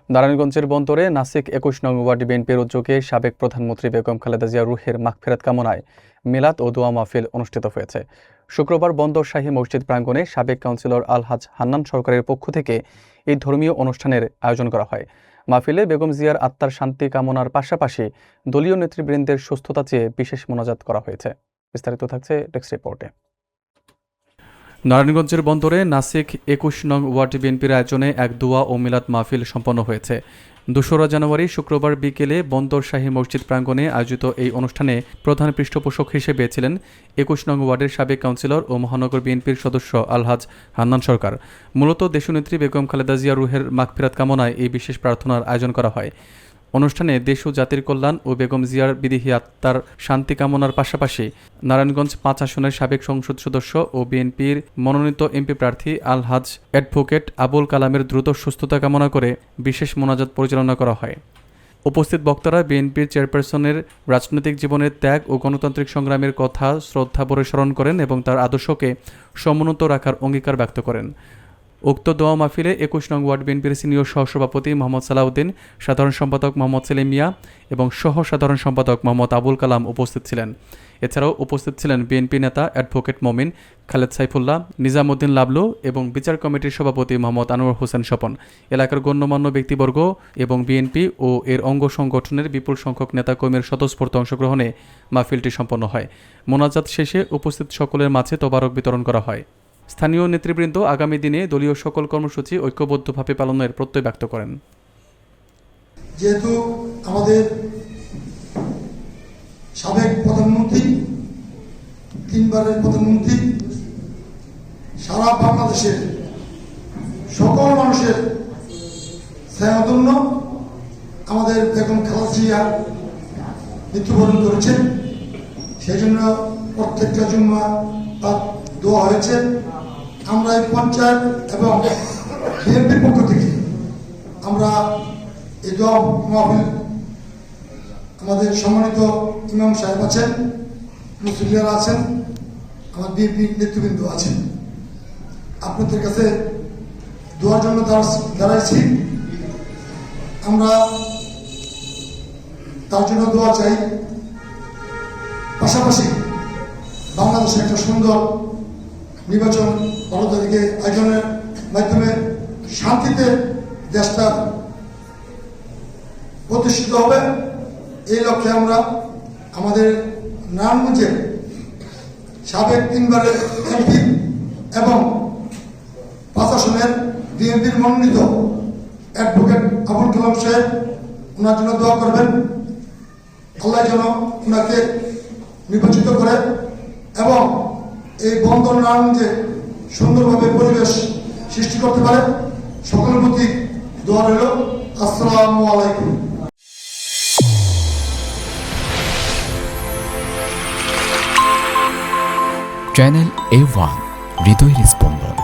নারায়ণগঞ্জের বন্দরে নাসিক ২১ নং ওয়ার্ড বিএনপির উদ্যোগে সাবেক প্রধানমন্ত্রী বেগম খালেদা জিয়ার রুহের মাগফিরাত কামনায় মিলাদ ও দোয়া মাহফিল অনুষ্ঠিত হয়েছে। শুক্রবার বন্দর শাহী মসজিদ প্রাঙ্গণে সাবেক কাউন্সিলর আলহাজ হান্নান সরকারের পক্ষ থেকে এই ধর্মীয় অনুষ্ঠানের আয়োজন করা হয়। মাহফিলে বেগম জিয়ার আত্মার শান্তি কামনার পাশাপাশি দলীয় নেতৃবৃন্দের সুস্থতা চেয়ে বিশেষ মোনাজাত করা হয়েছে। বিস্তারিত থাকছে ডেস্ক রিপোর্টে। নারায়ণগঞ্জের বন্দরে নাসিক ২১ নং ওয়ার্ড বিএনপির আয়োজনে এক দোয়া ও মিলাদ মাহফিল সম্পন্ন হয়েছে। ২রা জানুয়ারি শুক্রবার বিকেলে বন্দর শাহী মসজিদ প্রাঙ্গণে আয়োজিত এই অনুষ্ঠানে প্রধান পৃষ্ঠপোষক হিসেবে ছিলেন ২১ নং ওয়ার্ডের সাবেক কাউন্সিলর ও মহানগর বিএনপির সদস্য আলহাজ হান্নান সরকার। মূলত দেশনেত্রী বেগম খালেদা জিয়া রুহের মাগফিরাত কামনায় এই বিশেষ প্রার্থনার আয়োজন করা হয়। অনুষ্ঠানে দেশ ও জাতির কল্যাণ ও বেগম জিয়ার বিদেহী আত্মার শান্তি কামনার পাশাপাশি নারায়ণগঞ্জ ৫ আসনের সাবেক সংসদ সদস্য ও বিএনপির মনোনীত এমপি প্রার্থী আলহাজ অ্যাডভোকেট আবুল কালামের দ্রুত সুস্থতা কামনা করে বিশেষ মোনাজাত পরিচালনা করা হয়। উপস্থিত বক্তারা বিএনপির চেয়ারপারসনের রাজনৈতিক জীবনের ত্যাগ ও গণতান্ত্রিক সংগ্রামের কথা শ্রদ্ধাভরে স্মরণ করেন এবং তার আদর্শকে সমুন্নত রাখার অঙ্গীকার ব্যক্ত করেন। উক্ত দোয়া মাহফিলে ২১ নং ওয়ার্ড বিএনপির সিনিয়র সহসভাপতি মোহাম্মদ সালাউদ্দিন, সাধারণ সম্পাদক মোহাম্মদ সেলিম মিয়া এবং সহ সাধারণ সম্পাদক মোহাম্মদ আবুল কালাম উপস্থিত ছিলেন। এছাড়াও উপস্থিত ছিলেন বিএনপি নেতা অ্যাডভোকেট মমিন, খালেদ সাইফুল্লাহ, নিজামুদ্দিন লাবলু এবং বিচার কমিটির সভাপতি মোহাম্মদ আনোয়ার হোসেন স্বপন, এলাকার গণ্যমান্য ব্যক্তিবর্গ এবং বিএনপি ও এর অঙ্গ সংগঠনের বিপুল সংখ্যক নেতাকর্মীর স্বতঃস্ফূর্ত অংশগ্রহণে মাহফিলটি সম্পন্ন হয়। মোনাজাত শেষে উপস্থিত সকলের মাঝে তোবারক বিতরণ করা হয়। স্থানীয় নেতৃবৃন্দ আগামী দিনে দলীয় সকল কর্মসূচি ঐক্যবদ্ধভাবে পালনের প্রত্যয় ব্যক্ত করেন। যেহেতু আমাদের সাবেক প্রধানমন্ত্রী, 3বারের প্রধানমন্ত্রী, সারা বাংলাদেশের সকল মানুষের স্নেহধন্য আমাদের বেগম খালেদা জিয়া মৃত্যুবরণ করেছেন, সেই জন্য প্রত্যেকটা জুম্মা তার দোয়া হয়েছে। আমরা এই পঞ্চায়েত এবং বিএনপির পক্ষ থেকে আমরা এই দোয়া মাহফিল, আমাদের সম্মানিত ইমাম সাহেব আছেন, মুসলিয়ারা আছেন, আমার বিএনপি নেতৃবৃন্দ আছেন, আপনাদের কাছে দোয়ার জন্য দাঁড়াইছি। আমরা তার জন্য দোয়া চাই। পাশাপাশি বাংলাদেশে একটা সুন্দর নির্বাচন ১২ তারিখে আয়োজনের মাধ্যমে শান্তিতে দেশটা প্রতিষ্ঠিত হবে, এই লক্ষ্যে আমরা আমাদের নারায়ণগঞ্জের সাবেক 3বারের এমপি এবং ৫ আসনের বিএনপির মনোনীত অ্যাডভোকেট আবুল কালাম সাহেব, ওনার জন্য দোয়া করবেন। আল্লাহ যেন ওনাকে নির্বাচিত করে এবং এই বন্দর নারায়ণগঞ্জে সুন্দরভাবে পরিবেশ সৃষ্টি করতে পারে। সকলের প্রতি দোয়া রইল। আসসালামু আলাইকুম। চ্যানেল A1 হৃদয়ের স্পন্দন।